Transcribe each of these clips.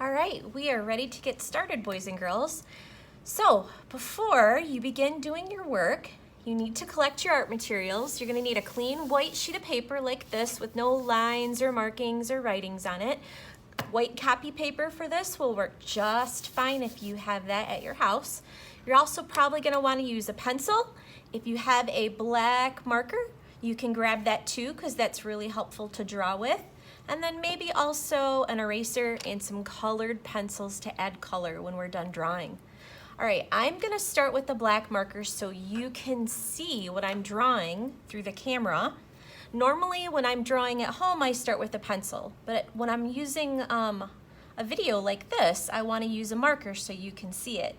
All right, we are ready to get started, boys and girls. So before you begin doing your work, you need to collect your art materials. You're going to need a clean white sheet of paper like this with no lines or markings or writings on it. White copy paper for this will work just fine if you have that at your house. You're also probably going to want to use a pencil. If you have a black marker, you can grab that too because that's really helpful to draw with. And then maybe also an eraser and some colored pencils to add color when we're done drawing. All right, I'm gonna start with the black marker so you can see what I'm drawing through the camera. Normally when I'm drawing at home, I start with a pencil, but when I'm using a video like this, I wanna use a marker so you can see it.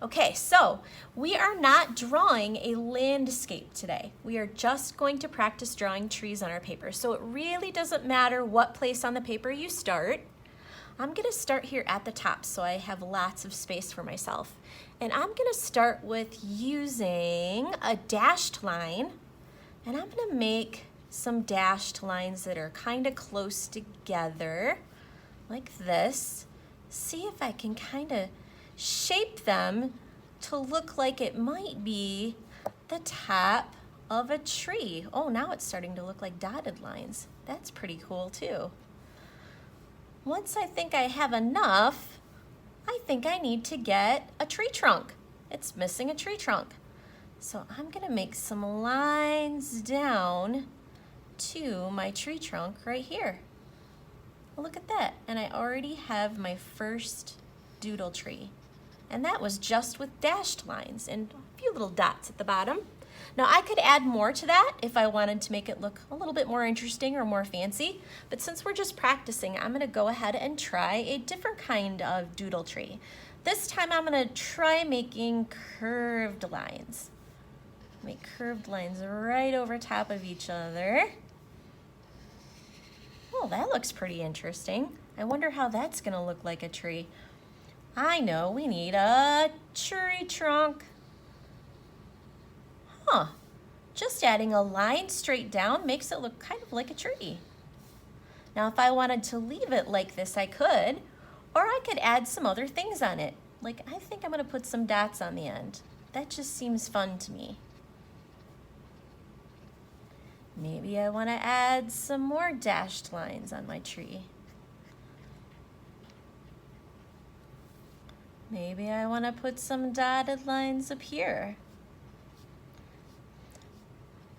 Okay, so we are not drawing a landscape today. We are just going to practice drawing trees on our paper. So it really doesn't matter what place on the paper you start. I'm gonna start here at the top so I have lots of space for myself. And I'm gonna start with using a dashed line, and I'm gonna make some dashed lines that are kind of close together, like this. See if I can kind of shape them to look like it might be the top of a tree. Oh, now it's starting to look like dotted lines. That's pretty cool too. Once I think I have enough, I think I need to get a tree trunk. It's missing a tree trunk. So I'm gonna make some lines down to my tree trunk right here. Look at that, and I already have my first doodle tree. And that was just with dashed lines and a few little dots at the bottom. Now I could add more to that if I wanted to make it look a little bit more interesting or more fancy, but since we're just practicing, I'm gonna go ahead and try a different kind of doodle tree. This time I'm gonna try making curved lines. Make curved lines right over top of each other. Oh, that looks pretty interesting. I wonder how that's gonna look like a tree. I know, we need a tree trunk. Huh, just adding a line straight down makes it look kind of like a tree. Now if I wanted to leave it like this, I could, or I could add some other things on it. Like I think I'm gonna put some dots on the end. That just seems fun to me. Maybe I wanna add some more dashed lines on my tree. Maybe I want to put some dotted lines up here.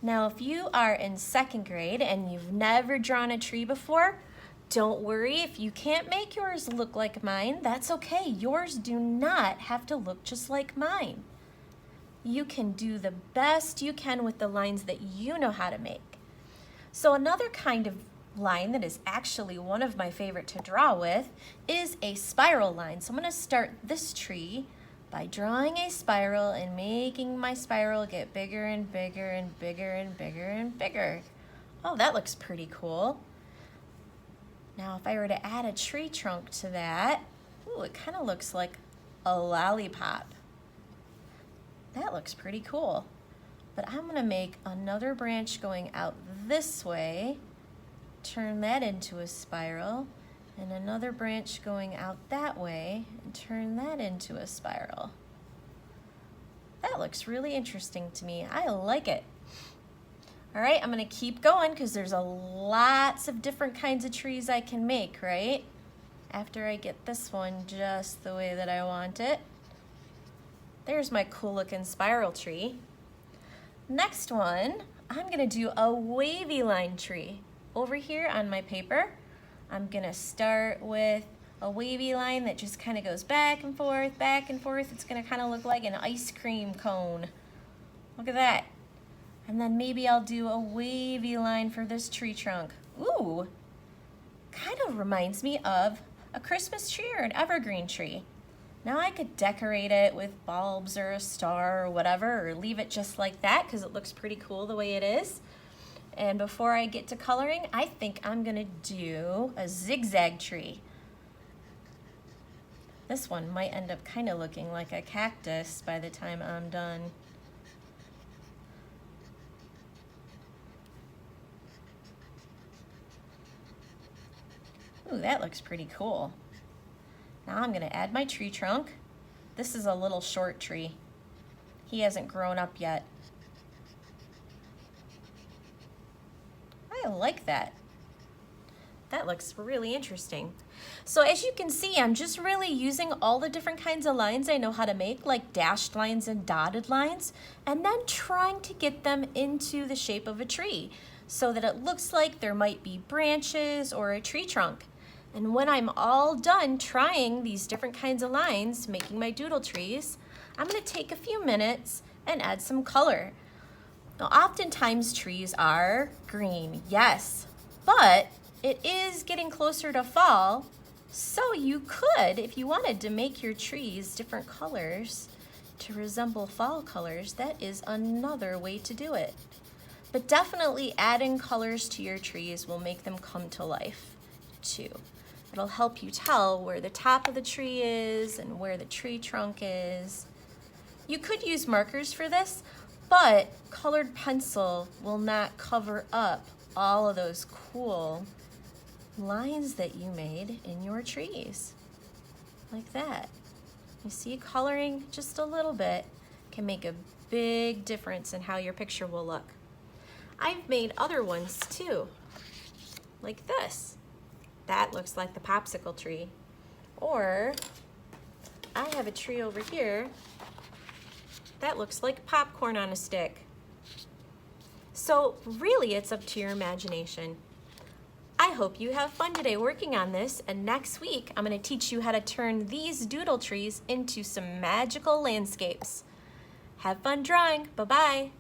Now, if you are in second grade and you've never drawn a tree before, don't worry if you can't make yours look like mine. That's okay. Yours do not have to look just like mine. You can do the best you can with the lines that you know how to make. So another kind of line that is actually one of my favorite to draw with is a spiral line. So I'm going to start this tree by drawing a spiral and making my spiral get bigger and bigger and bigger and bigger and bigger. Oh, that looks pretty cool. Now if I were to add a tree trunk to that, ooh, it kind of looks like a lollipop. That looks pretty cool. But I'm going to make another branch going out this way, turn that into a spiral, and another branch going out that way and turn that into a spiral. That looks really interesting to me. I like it. All right, I'm gonna keep going because there's lots of different kinds of trees I can make, right? After I get this one just the way that I want it. There's my cool looking spiral tree. Next one, I'm gonna do a wavy line tree. Over here on my paper, I'm gonna start with a wavy line that just kind of goes back and forth, back and forth. It's gonna kind of look like an ice cream cone. Look at that. And then maybe I'll do a wavy line for this tree trunk. Ooh, kind of reminds me of a Christmas tree or an evergreen tree. Now I could decorate it with bulbs or a star or whatever, or leave it just like that because it looks pretty cool the way it is. And before I get to coloring, I think I'm gonna do a zigzag tree. This one might end up kind of looking like a cactus by the time I'm done. Ooh, that looks pretty cool. Now I'm gonna add my tree trunk. This is a little short tree. He hasn't grown up yet. I like that. That looks really interesting. So as you can see, I'm just really using all the different kinds of lines I know how to make, like dashed lines and dotted lines, and then trying to get them into the shape of a tree so that it looks like there might be branches or a tree trunk. And when I'm all done trying these different kinds of lines, making my doodle trees, I'm gonna take a few minutes and add some color. Now, oftentimes trees are green, yes, but it is getting closer to fall, so you could, if you wanted to make your trees different colors to resemble fall colors, that is another way to do it. But definitely adding colors to your trees will make them come to life too. It'll help you tell where the top of the tree is and where the tree trunk is. You could use markers for this, but colored pencil will not cover up all of those cool lines that you made in your trees, like that. You see, coloring just a little bit can make a big difference in how your picture will look. I've made other ones too, like this. That looks like the popsicle tree. Or I have a tree over here that looks like popcorn on a stick. So really, it's up to your imagination. I hope you have fun today working on this, and next week I'm going to teach you how to turn these doodle trees into some magical landscapes. Have fun drawing. Bye-bye.